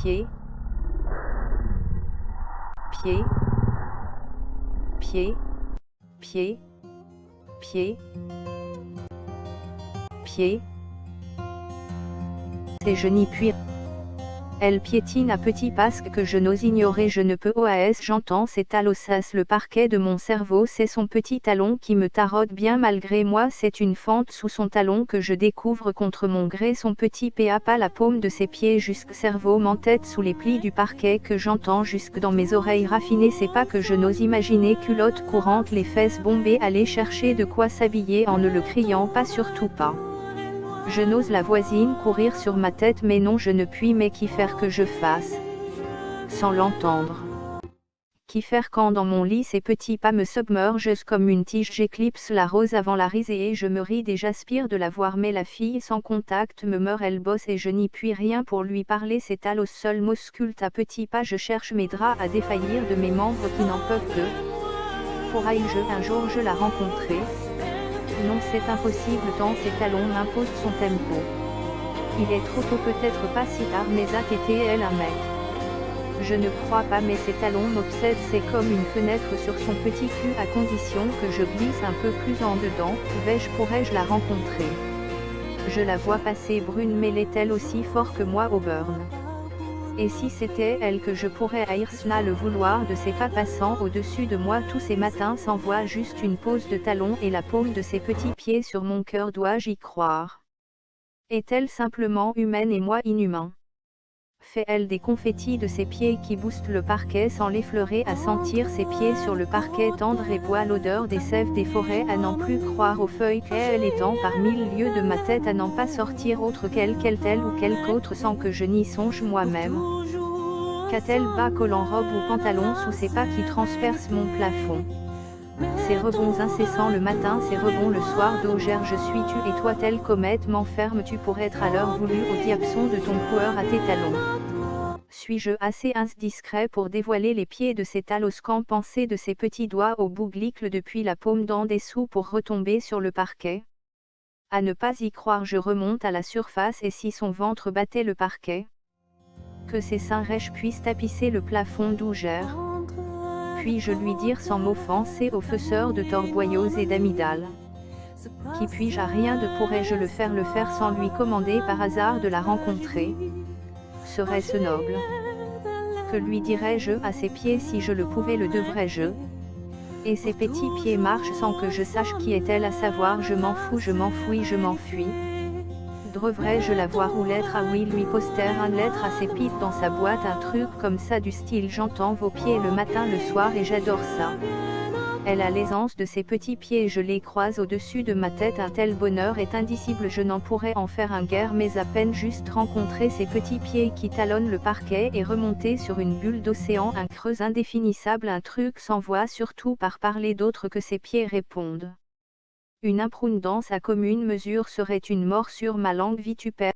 pied, pied, pied, pied, pied, pied. Et je n'y puis. Elle piétine à petits pas que je n'ose ignorer, je ne peux oas, j'entends ses talosas, le parquet de mon cerveau, c'est son petit talon qui me taraude bien malgré moi, c'est une fente sous son talon que je découvre contre mon gré, son petit péa pas la paume de ses pieds jusque cerveau m'entête sous les plis du parquet que j'entends jusque dans mes oreilles raffinées, c'est pas que je n'ose imaginer, culotte courante, les fesses bombées, aller chercher de quoi s'habiller en ne le criant pas, surtout pas. Je n'ose la voisine courir sur ma tête, mais non je ne puis, mais qu'y faire que je fasse sans l'entendre? Qu'y faire quand dans mon lit ses petits pas me submergent comme une tige, j'éclipse la rose avant la risée et je me ride et j'aspire de la voir, mais la fille sans contact me meurt, elle bosse et je n'y puis rien pour lui parler, ses talos seuls m'auscultent à petits pas, je cherche mes draps à défaillir de mes membres qui n'en peuvent que. Pourrais-je un jour je la rencontrer? Non, c'est impossible tant ses talons m'imposent son tempo. Il est trop tôt, peut-être pas si tard, mais a été elle un mec. Je ne crois pas, mais ses talons m'obsèdent, c'est comme une fenêtre sur son petit cul, à condition que je glisse un peu plus en dedans. Pourrais-je la rencontrer? Je la vois passer brune, mais l'est-elle aussi fort que moi au burn? Et si c'était elle que je pourrais haïr, cela le vouloir de ses pas passant au-dessus de moi tous ces matins, s'envoie juste une pose de talon et la paume de ses petits pieds sur mon cœur, dois-je y croire? Est-elle simplement humaine et moi inhumain? Fait-elle des confettis de ses pieds qui boostent le parquet sans l'effleurer, à sentir ses pieds sur le parquet tendre et boit l'odeur des sèves des forêts, à n'en plus croire aux feuilles qu'elle étend par 1000 lieues de ma tête, à n'en pas sortir autre qu'elle, telle ou quelque autre sans que je n'y songe moi-même? Qu'a-t-elle bas, collant, robe ou pantalon sous ses pas qui transpercent mon plafond? Ces rebonds incessants le matin, ces rebonds le soir, d'Augère je suis tu et toi, telle comète m'enfermes-tu pour être à l'heure voulue au diapason de ton coureur à tes talons? Suis-je assez indiscret pour dévoiler les pieds de ces talos, qu'en penser de ses petits doigts au bout glicles depuis la paume d'en dessous pour retomber sur le parquet? À ne pas y croire, je remonte à la surface, et si son ventre battait le parquet? Que ses seins rêches puissent tapisser le plafond d'Augère? Puis-je lui dire sans m'offenser aux fausseurs de torboyaux et d'amygdales? Qui puis-je à rien de pourrais-je le faire sans lui commander par hasard de la rencontrer? Serait-ce noble? Que lui dirais-je à ses pieds si je le pouvais, le devrais-je? Et ses petits pieds marchent sans que je sache qui est-elle, à savoir je m'en fous, je m'enfouis, je m'enfuis. Devrais-je la voir ou l'être? Ah oui, lui poster un lettre à ses pipes dans sa boîte, un truc comme ça du style j'entends vos pieds le matin, le soir et j'adore ça. Elle a l'aisance de ses petits pieds et je les croise au-dessus de ma tête, un tel bonheur est indicible, je n'en pourrais en faire un guerre, mais à peine juste rencontrer ses petits pieds qui talonnent le parquet et remonter sur une bulle d'océan, un creux indéfinissable, un truc sans voix, surtout par parler d'autre que ses pieds répondent. Une imprudence à commune mesure serait une mort sur ma langue vitupère.